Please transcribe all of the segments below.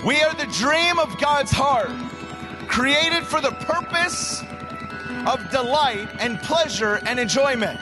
We are the dream of God's heart, created for the purpose of delight and pleasure and enjoyment.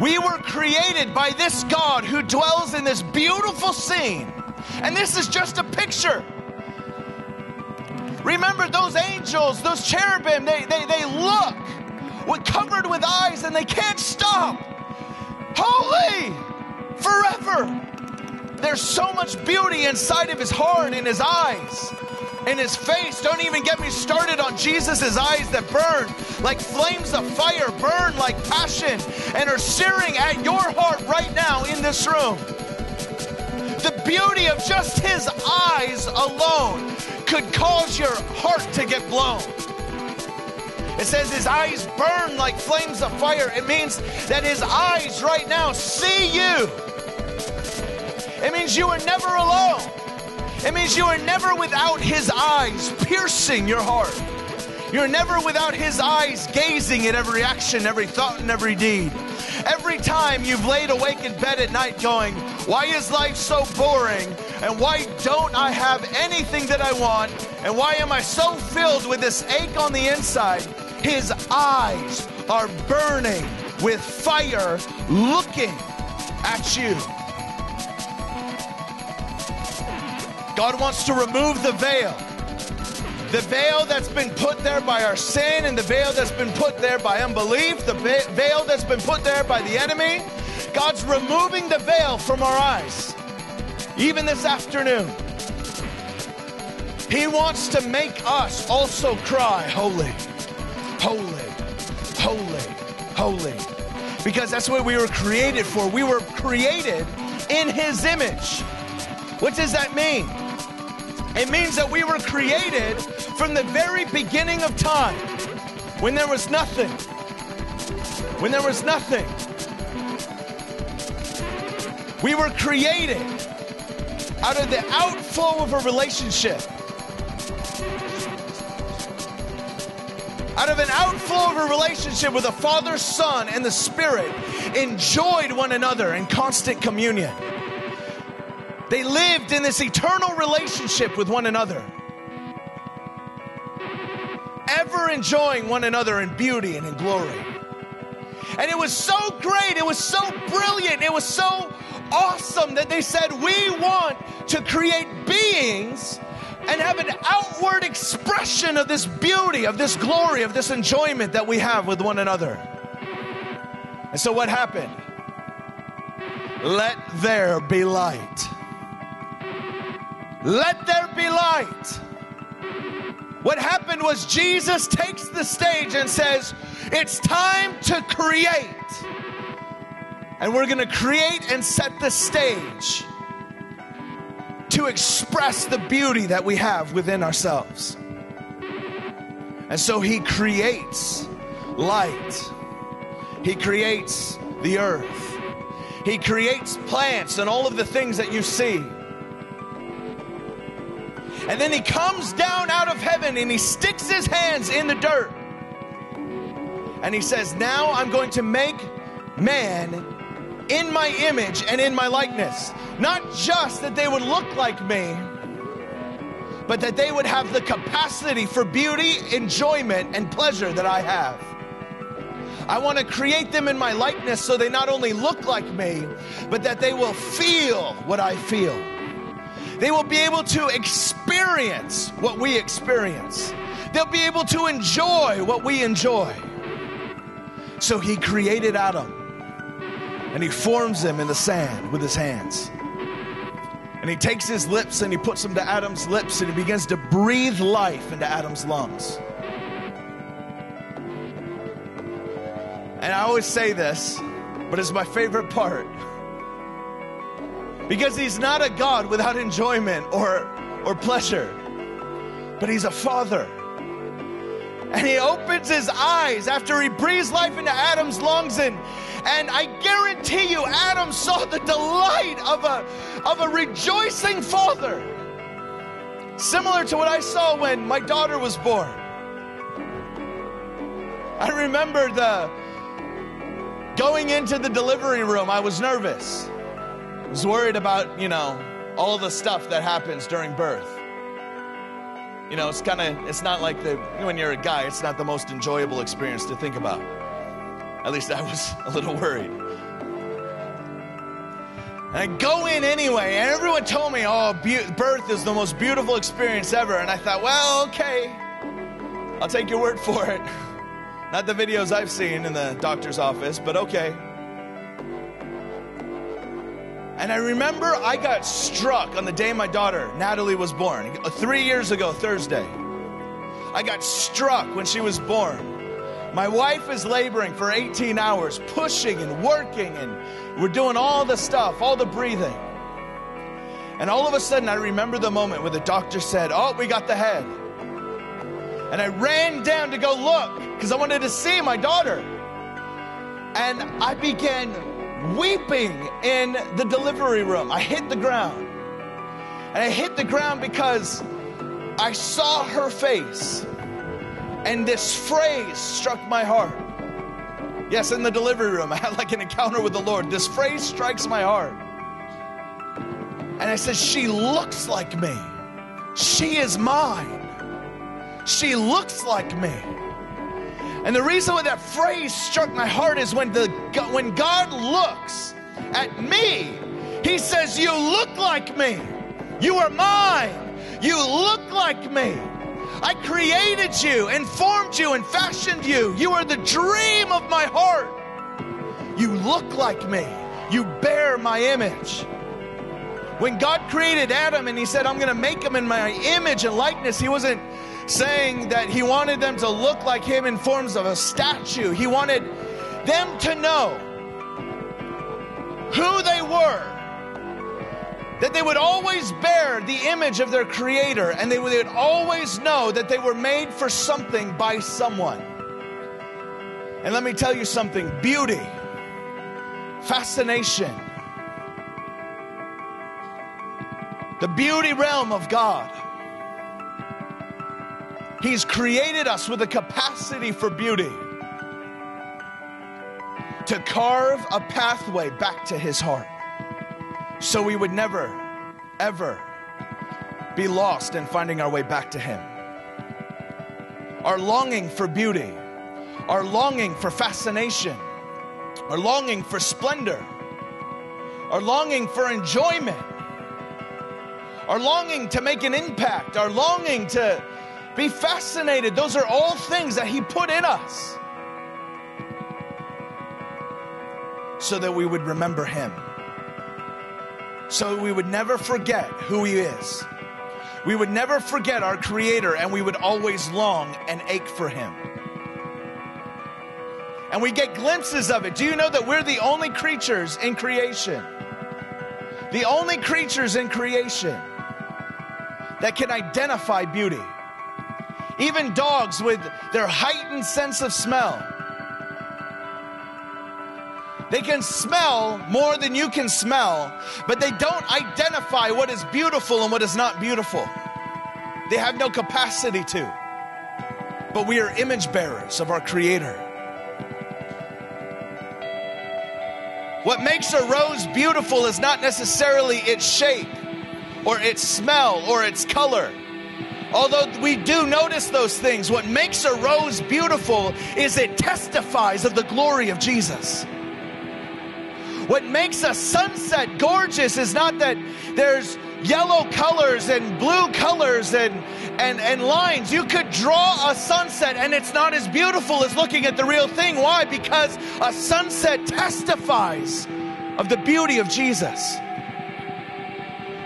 We were created by this God who dwells in this beautiful scene. And this is just a picture. Remember those angels, those cherubim, they look covered with eyes and they can't stop. Holy forever. There's so much beauty inside of his heart, in his eyes, in his face. Don't even get me started on Jesus' eyes that burn like flames of fire, burn like passion, and are searing at your heart right now in this room. The beauty of just his eyes alone could cause your heart to get blown. It says his eyes burn like flames of fire. It means that his eyes right now see you. It means you are never alone. It means you are never without his eyes piercing your heart. You're never without his eyes gazing at every action, every thought, and every deed. Every time you've laid awake in bed at night going, why is life so boring? And why don't I have anything that I want? And why am I so filled with this ache on the inside? His eyes are burning with fire, looking at you. God wants to remove the veil. The veil that's been put there by our sin, and the veil that's been put there by unbelief, the veil that's been put there by the enemy. God's removing the veil from our eyes, even this afternoon. He wants to make us also cry, holy, holy, holy, holy. Because that's what we were created for. We were created in his image. What does that mean? It means that we were created from the very beginning of time, when there was nothing. When there was nothing. We were created out of the outflow of a relationship. Out of an outflow of a relationship with the Father, Son, and the Spirit, enjoyed one another in constant communion. They lived in this eternal relationship with one another, ever enjoying one another in beauty and in glory. And it was so great, it was so brilliant, it was so awesome that they said, we want to create beings and have an outward expression of this beauty, of this glory, of this enjoyment that we have with one another. And so what happened? Let there be light. Let there be light. What happened was Jesus takes the stage and says, it's time to create. And we're going to create and set the stage to express the beauty that we have within ourselves. And so he creates light. He creates the earth. He creates plants and all of the things that you see. And then he comes down out of heaven and he sticks his hands in the dirt. And he says, now I'm going to make man in my image and in my likeness. Not just that they would look like me, but that they would have the capacity for beauty, enjoyment, and pleasure that I have. I want to create them in my likeness so they not only look like me, but that they will feel what I feel. They will be able to experience what we experience. They'll be able to enjoy what we enjoy. So he created Adam, and he forms him in the sand with his hands. And he takes his lips and he puts them to Adam's lips, and he begins to breathe life into Adam's lungs. And I always say this, but it's my favorite part. Because he's not a God without enjoyment or pleasure, but he's a father. And he opens his eyes after he breathes life into Adam's lungs, and I guarantee you Adam saw the delight of a rejoicing father, similar to what I saw when my daughter was born. I remember going into the delivery room. I was nervous. I was worried about, all the stuff that happens during birth. You know, it's not like when you're a guy, it's not the most enjoyable experience to think about. At least I was a little worried. And I go in anyway, and everyone told me, oh, birth is the most beautiful experience ever. And I thought, well, okay, I'll take your word for it. Not the videos I've seen in the doctor's office, but okay. And I remember I got struck on the day my daughter, Natalie, was born. 3 years ago, Thursday. I got struck when she was born. My wife is laboring for 18 hours, pushing and working, and we're doing all the stuff, all the breathing. And all of a sudden, I remember the moment where the doctor said, oh, we got the head. And I ran down to go look, because I wanted to see my daughter. And I began weeping in the delivery room. I hit the ground. And I hit the ground because I saw her face. And this phrase struck my heart. Yes, in the delivery room, I had like an encounter with the Lord. This phrase strikes my heart. And I said, she looks like me. She is mine. She looks like me. And the reason why that phrase struck my heart is when God looks at me, he says, you look like me. You are mine. You look like me. I created you and formed you and fashioned you. You are the dream of my heart. You look like me. You bear my image. When God created Adam and he said, I'm going to make him in my image and likeness, he wasn't saying that he wanted them to look like him in forms of a statue. He wanted them to know who they were. That they would always bear the image of their Creator, and they would always know that they were made for something by someone. And let me tell you something, beauty, fascination, the beauty realm of God. He's created us with a capacity for beauty to carve a pathway back to His heart. So we would never, ever be lost in finding our way back to Him. Our longing for beauty, our longing for fascination, our longing for splendor, our longing for enjoyment, our longing to make an impact, our longing to be fascinated, those are all things that He put in us so that we would remember Him. So we would never forget who He is. We would never forget our Creator, and we would always long and ache for Him. And we get glimpses of it. Do you know that we're the only creatures in creation? The only creatures in creation that can identify beauty. Even dogs with their heightened sense of smell. They can smell more than you can smell, but they don't identify what is beautiful and what is not beautiful. They have no capacity to. But we are image bearers of our Creator. What makes a rose beautiful is not necessarily its shape or its smell or its color. Although we do notice those things, what makes a rose beautiful is it testifies of the glory of Jesus. What makes a sunset gorgeous is not that there's yellow colors and blue colors and lines. You could draw a sunset and it's not as beautiful as looking at the real thing. Why? Because a sunset testifies of the beauty of Jesus.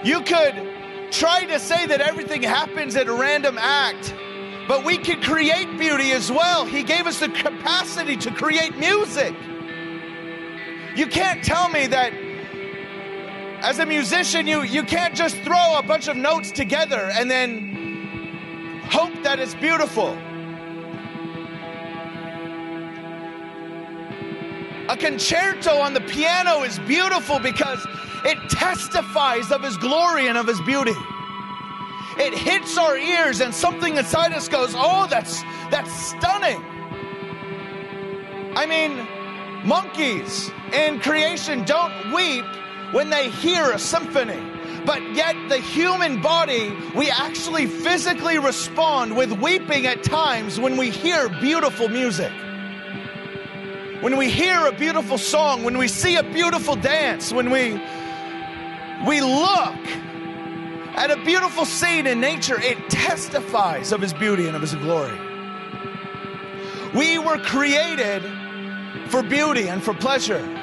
You could try to say that everything happens at a random act, but we can create beauty as well. He gave us the capacity to create music. You can't tell me that as a musician, you can't just throw a bunch of notes together and then hope that it's beautiful. A concerto on the piano is beautiful because it testifies of His glory and of His beauty. It hits our ears and something inside us goes, oh, that's stunning. I mean, monkeys in creation don't weep when they hear a symphony, But yet the human body, we actually physically respond with weeping at times when we hear beautiful music. When we hear a beautiful song, when we see a beautiful dance, when we look at a beautiful scene in nature, it testifies of His beauty and of His glory. We were created for beauty and for pleasure.